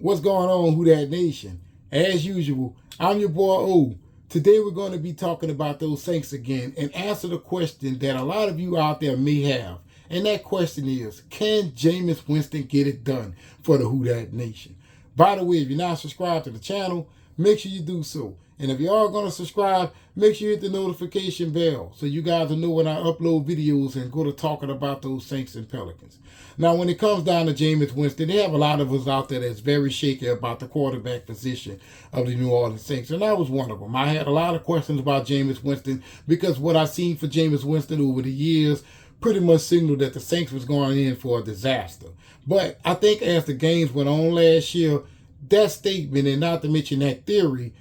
What's going on, Who Dat Nation? As usual, I'm your boy O. Today we're going to be talking about those Saints again and answer the question that a lot of you out there may have. And that question is, can Jameis Winston get it done for the Who Dat Nation? By the way, if you're not subscribed to the channel, make sure you do so. And if you are going to subscribe, make sure you hit the notification bell so you guys will know when I upload videos and go to talking about those Saints and Pelicans. Now, when it comes down to Jameis Winston, they have a lot of us out there that's very shaky about the quarterback position of the New Orleans Saints, and I was one of them. I had a lot of questions about Jameis Winston because what I've seen for Jameis Winston over the years pretty much signaled that the Saints was going in for a disaster. But I think as the games went on last year, that statement, and not to mention that theory,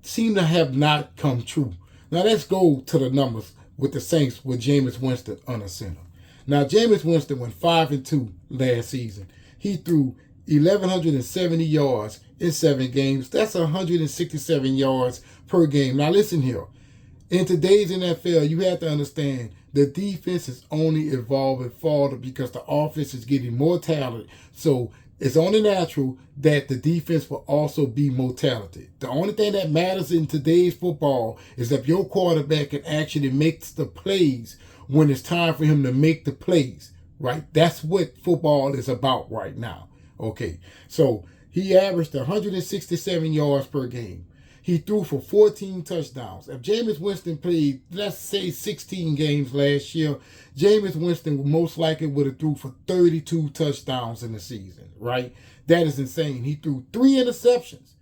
seem to have not come true. Now let's go to the numbers with the Saints with Jameis Winston under center. Now Jameis Winston went 5-2 last season. He threw 1,170 yards in 7 games. That's 167 yards per game. Now listen here. In today's NFL, you have to understand the defense is only evolving further because the offense is getting more talent. So it's only natural that the defense will also be more talented. The only thing that matters in today's football is if your quarterback can actually make the plays when it's time for him to make the plays, right? That's what football is about right now. Okay, so he averaged 167 yards per game. He threw for 14 touchdowns. If Jameis Winston played, let's say 16 games last year, Jameis Winston most likely would have threw for 32 touchdowns in the season, right? That is insane. He threw 3 interceptions.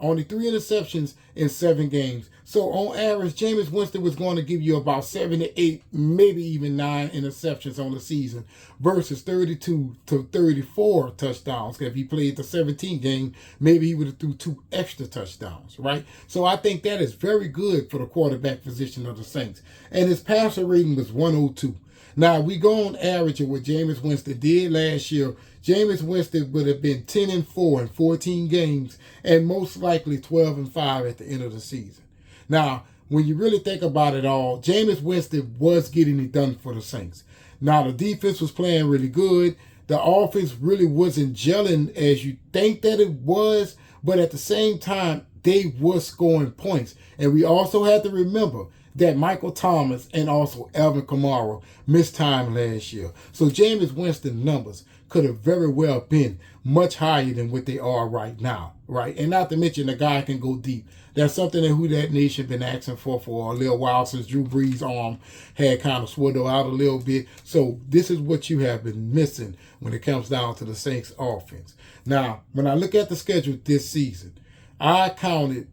Only 3 interceptions in 7 games. So on average, Jameis Winston was going to give you about 7 to 8, maybe even 9 interceptions on the season versus 32 to 34 touchdowns. If he played the 17 game, maybe he would have threw 2 extra touchdowns, right? So I think that is very good for the quarterback position of the Saints. And his passer rating was 102. Now, we go on average of what Jameis Winston did last year. Jameis Winston would have been 10-4 in 14 games and most likely 12-5 at the end of the season. Now, when you really think about it all, Jameis Winston was getting it done for the Saints. Now, the defense was playing really good. The offense really wasn't gelling as you think that it was, but at the same time, they were scoring points. And we also have to remember that Michael Thomas and also Alvin Kamara missed time last year. So Jameis Winston's numbers could have very well been much higher than what they are right now, right? And not to mention the guy can go deep. That's something that Who Dat Nation been asking for a little while since Drew Brees' arm had kind of swiveled out a little bit. So this is what you have been missing when it comes down to the Saints offense. Now, when I look at the schedule this season, I counted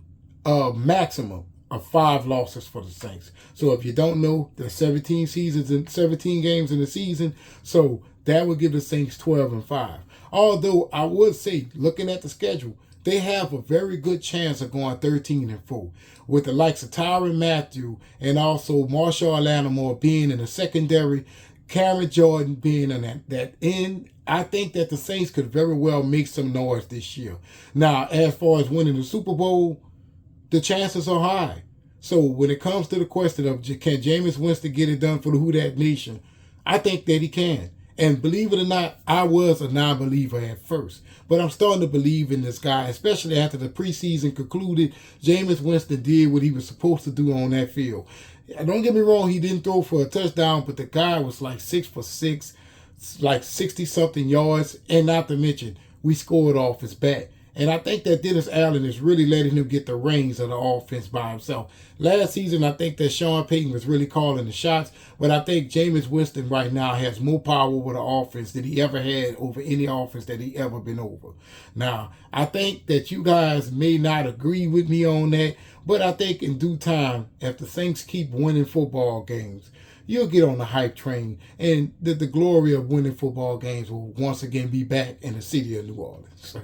a maximum of 5 losses for the Saints. So if you don't know, there's 17 seasons and 17 games in the season. So that would give the Saints 12-5. Although I would say, looking at the schedule, they have a very good chance of going 13-4 with the likes of Tyrann Mathieu and also Marshall Lattimore being in the secondary, Cameron Jordan being in that end. I think that the Saints could very well make some noise this year. Now, as far as winning the Super Bowl, the chances are high. So when it comes to the question of can Jameis Winston get it done for the Who Dat Nation, I think that he can. And believe it or not, I was a non-believer at first. But I'm starting to believe in this guy, especially after the preseason concluded. Jameis Winston did what he was supposed to do on that field. Don't get me wrong, he didn't throw for a touchdown, but the guy was like 6 for 6, like 60-something yards. And not to mention, we scored off his bat. And I think that Dennis Allen is really letting him get the reins of the offense by himself. Last season, I think that Sean Payton was really calling the shots. But I think Jameis Winston right now has more power over the offense than he ever had over any offense that he ever been over. Now, I think that you guys may not agree with me on that. But I think in due time, if the Saints keep winning football games, you'll get on the hype train, and the glory of winning football games will once again be back in the city of New Orleans.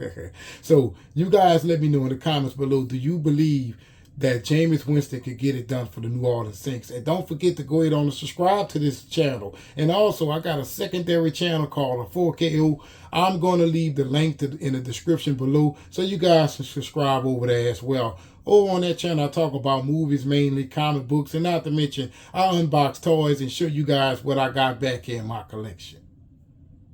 So you guys let me know in the comments below, do you believe that Jameis Winston could get it done for the New Orleans Saints? And don't forget to go ahead and subscribe to this channel. And also, I got a secondary channel called a 4KO. I'm going to leave the link in the description below so you guys can subscribe over there as well. Over on that channel, I talk about movies mainly, comic books, and not to mention, I unbox toys and show you guys what I got back here in my collection.